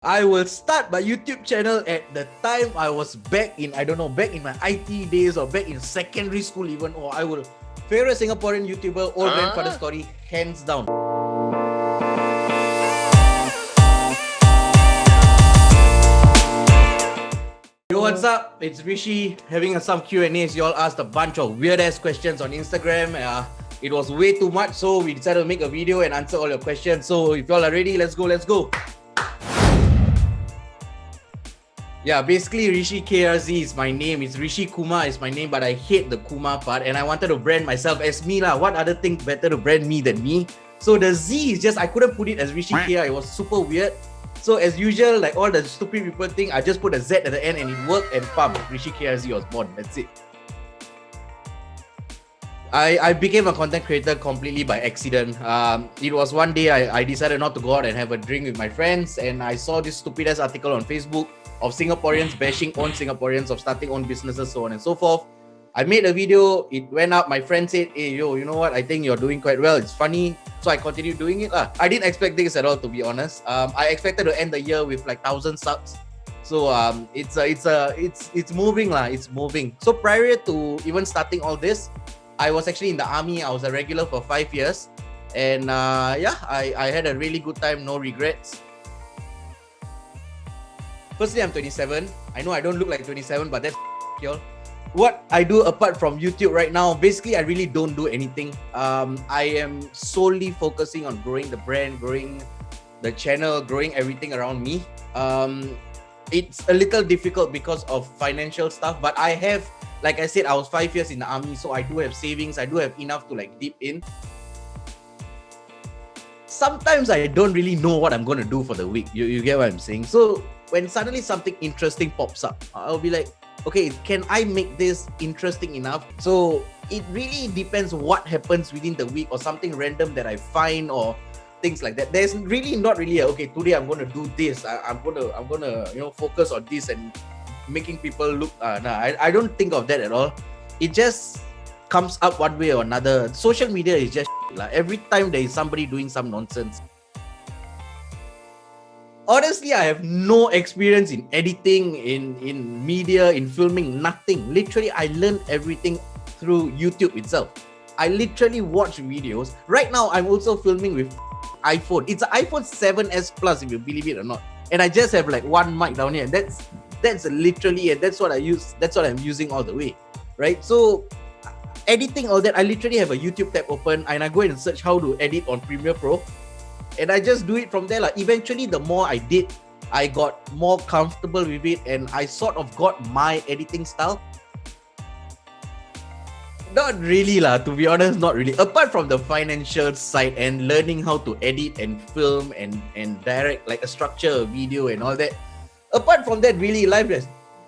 I will start my YouTube channel at the time I was back in, back in my IT days or back in secondary school even, or I will. Favorite Singaporean YouTuber, old grandfather story, hands down. Yo, what's up? It's Rishi having some Q&As. You all asked a bunch of weird-ass questions on Instagram. It was way too much, so we decided to make a video and answer all your questions. So if you all are ready, let's go. Yeah, basically Rishi KRZ is my name. It's Rishi Kuma is my name, but I hate the Kuma part and I wanted to brand myself as me lah. What other thing better to brand me than me? So the Z is just, I couldn't put it as Rishi KR. It was super weird. So as usual, like all the stupid people think, I just put a Z at the end and it worked and pam, Rishi KRZ was born. That's it. I became a content creator completely by accident. It was one day I decided not to go out and have a drink with my friends, and I saw this stupid ass article on Facebook of Singaporeans bashing on Singaporeans, of starting own businesses, so on and so forth. I made a video, it went up, my friend said, hey yo, you know what, I think you're doing quite well, it's funny, so I continued doing it lah. I didn't expect this at all, to be honest. I expected to end the year with like 1,000 subs. So it's moving lah, it's moving. So prior to even starting all this, I was actually in the army. I was a regular for 5 years, and I had a really good time, no regrets. Firstly, I'm 27. I know I don't look like 27, but that's y'all. What I do apart from YouTube right now, basically I really don't do anything. I am solely focusing on growing the brand, growing the channel, growing everything around me. It's a little difficult because of financial stuff, but I have, like I said, I was 5 years in the army, so I do have savings. I do have enough to like dip in. Sometimes I don't really know what I'm going to do for the week. You get what I'm saying? So when suddenly something interesting pops up, I'll be like, okay, can I make this interesting enough? So it really depends what happens within the week, or something random that I find, or things like that. There's really not really okay, today I'm going to do this. I'm gonna focus on this and making people look. I don't think of that at all. It just comes up one way or another. Social media is just like every time there is somebody doing some nonsense. Honestly, I have no experience in editing, in media, in filming, nothing. Literally, I learned everything through YouTube itself. I literally watch videos. Right now, I'm also filming with iPhone. It's an iPhone 7s Plus, if you believe it or not. And I just have like one mic down here. That's literally it. That's what I use. That's what I'm using all the way, right? So editing all that, I literally have a YouTube tab open and I go and search how to edit on Premiere Pro, and I just do it from there. Like eventually, the more I did, I got more comfortable with it, and I sort of got my editing style. Not really lah, to be honest, not really. Apart from the financial side and learning how to edit and film and direct, like a structure, a video and all that. Apart from that, really, life has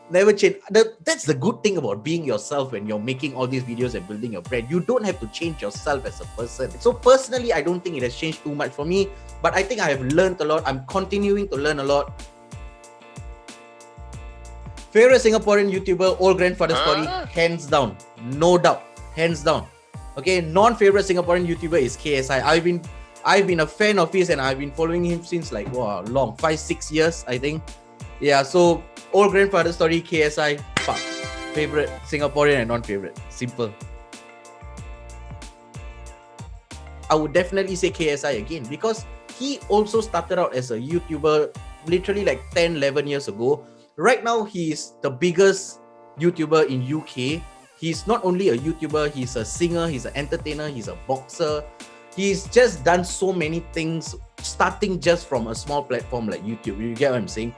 never changed. That's the good thing about being yourself when you're making all these videos and building your brand. You don't have to change yourself as a person. So personally, I don't think it has changed too much for me, but I think I have learned a lot. I'm continuing to learn a lot. Favorite Singaporean YouTuber, old grandfather story, hands down, no doubt, hands down. Okay, non-favorite Singaporean YouTuber is KSI. I've been a fan of his and I've been following him since like long 5-6 years, I think. Yeah, so old grandfather story, KSI, fuck. Favorite Singaporean and non-favorite. Simple. I would definitely say KSI again, because he also started out as a YouTuber literally like 10-11 years ago. Right now, he's the biggest YouTuber in UK. He's not only a YouTuber, he's a singer, he's an entertainer, he's a boxer. He's just done so many things, starting just from a small platform like YouTube. You get what I'm saying?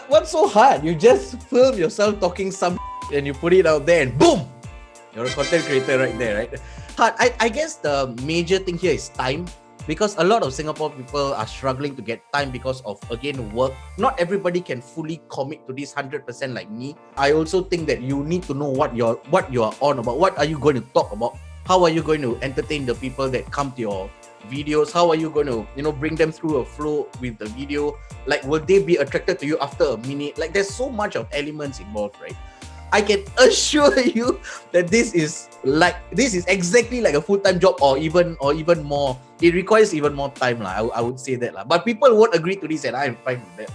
What's so hard? You just film yourself talking some and you put it out there and boom! You're a content creator right there, right? Hard. I guess the major thing here is time, because a lot of Singapore people are struggling to get time because of, again, work. Not everybody can fully commit to this 100% like me. I also think that you need to know what you're on about. What are you going to talk about? How are you going to entertain the people that come to your videos? How are you going to bring them through a flow with the video? Like, will they be attracted to you after a minute? Like, there's so much of elements involved, right? I can assure you that this is exactly like a full-time job, or even more. It requires even more time, I would say that, but people won't agree to this, and I'm fine with that.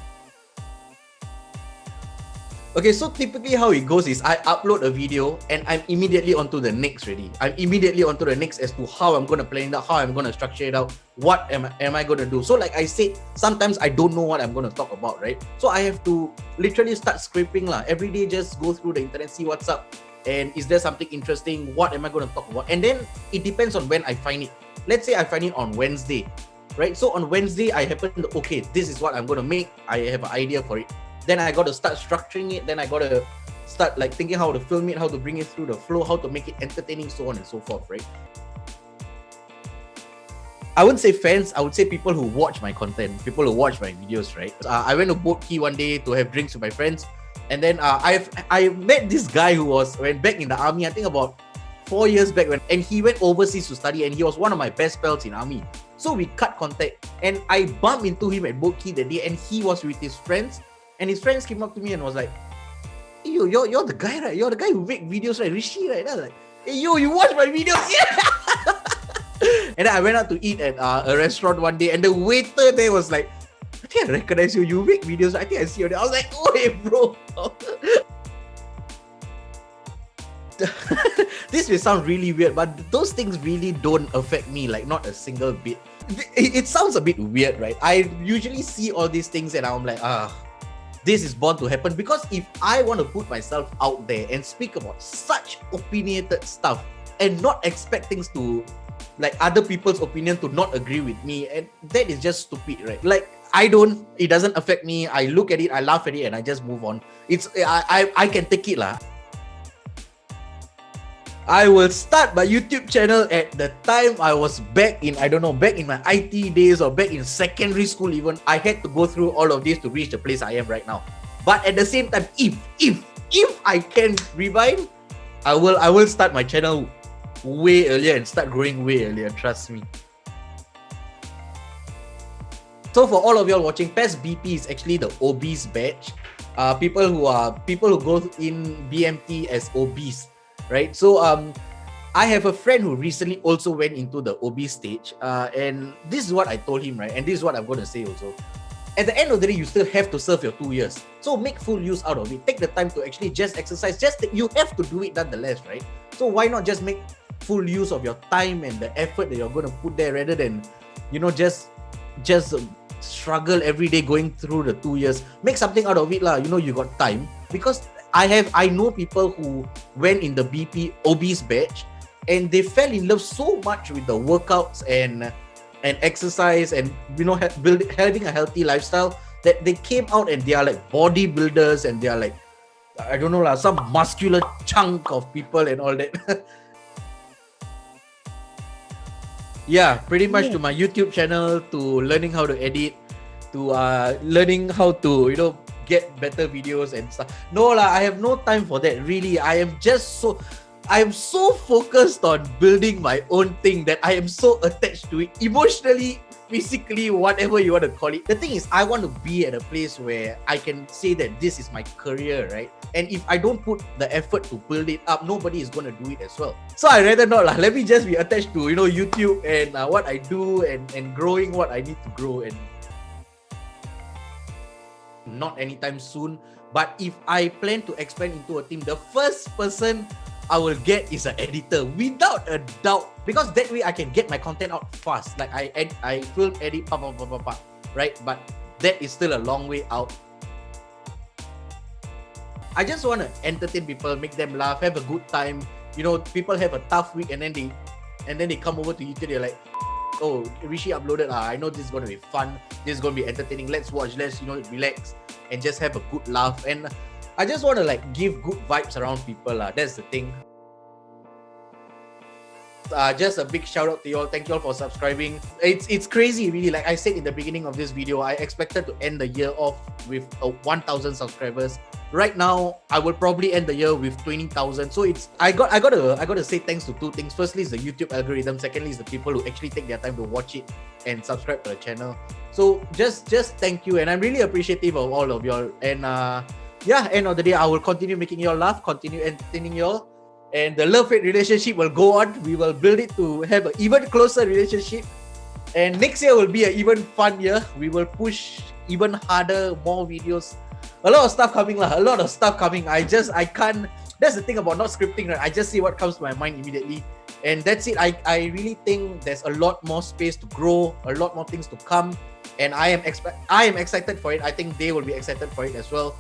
Okay, so typically how it goes is I upload a video and I'm immediately onto the next ready. I'm immediately onto the next as to how I'm going to plan it out, how I'm going to structure it out, what am I going to do. So like I said, sometimes I don't know what I'm going to talk about, right? So I have to literally start scraping every day, just go through the internet, see what's up, and is there something interesting, what am I going to talk about? And then it depends on when I find it. Let's say I find it on Wednesday, right? So on Wednesday, I happen to, okay, this is what I'm going to make. I have an idea for it. Then I got to start structuring it. Then I got to start like thinking how to film it, how to bring it through the flow, how to make it entertaining, so on and so forth, right? I wouldn't say fans, I would say people who watch my content, people who watch my videos, right? I went to Boat Key one day to have drinks with my friends. And then I met this guy who went back in the army, I think about 4 years back, and he went overseas to study, and he was one of my best pals in army. So we cut contact, and I bumped into him at Boat Key that day, and he was with his friends. And his friends came up to me and was like, hey, you're the guy, right? You're the guy who make videos, right? Rishi, right? And I was like, hey, you watch my videos? Yeah! And then I went out to eat at a restaurant one day, and the waiter there was like, I think I recognize you. You make videos. I think I see you there. I was like, oh, hey, bro. This may sound really weird, but those things really don't affect me, like not a single bit. It sounds a bit weird, right? I usually see all these things and I'm like, this is bound to happen, because if I want to put myself out there and speak about such opinionated stuff and not expect things to, like other people's opinion to not agree with me, and that is just stupid, right? Like it doesn't affect me. I look at it, I laugh at it, and I just move on. I can take it lah. I will start my YouTube channel at the time I was back in my IT days, or back in secondary school even. I had to go through all of this to reach the place I am right now. But at the same time, if I can rewind, I will start my channel way earlier and start growing way earlier, trust me. So for all of y'all watching, PES BP is actually the obese batch. People who go in BMT as obese. Right, so I have a friend who recently also went into the obese stage, and this is what I told him, right? And this is what I'm going to say also. At the end of the day, you still have to serve your 2 years, so make full use out of it. Take the time to actually just exercise. You have to do it nonetheless, right? So why not just make full use of your time and the effort that you're going to put there, rather than just struggle every day going through the 2 years. Make something out of it lah. You got time, because I know people who went in the BP obese batch, and they fell in love so much with the workouts and exercise and having a healthy lifestyle, that they came out and they are like bodybuilders, and they are like, I don't know lah, some muscular chunk of people and all that. Yeah, pretty much to my YouTube channel, to learning how to edit, to learning how to get better videos and stuff. No lah, I have no time for that, really. I am so focused on building my own thing that I am so attached to it emotionally, physically, whatever you want to call it. The thing is, I want to be at a place where I can say that this is my career, right? And if I don't put the effort to build it up, nobody is going to do it as well. So I rather not lah. Let me just be attached to YouTube and what I do, and growing what I need to grow. And not anytime soon, but if I plan to expand into a team, the first person I will get is an editor, without a doubt, because that way I can get my content out fast. Like I film, edit, right? But that is still a long way out. I just want to entertain people, make them laugh, have a good time. People have a tough week, and then they come over to YouTube. They're like, oh, Rishi uploaded. I know this is going to be fun. This is going to be entertaining. Let's watch. Let's relax and just have a good laugh. And I just want to give good vibes around people. That's the thing. Just a big shout out to you all. Thank you all for subscribing. It's crazy, really. Like I said in the beginning of this video, I expected to end the year off with 1,000 subscribers. Right now, I will probably end the year with 20,000. So I got to say thanks to two things. Firstly, is the YouTube algorithm. Secondly, is the people who actually take their time to watch it and subscribe to the channel. So just thank you, and I'm really appreciative of all of y'all. And yeah, end of the day, I will continue making you all laugh, continue entertaining you all, and the love-hate relationship will go on. We will build it to have an even closer relationship, and next year will be an even fun year. We will push even harder, more videos, a lot of stuff coming lah. A lot of stuff coming. I can't. That's the thing about not scripting, right? I just see what comes to my mind immediately, and that's it. I really think there's a lot more space to grow, a lot more things to come, and I am excited for it. I think they will be excited for it as well.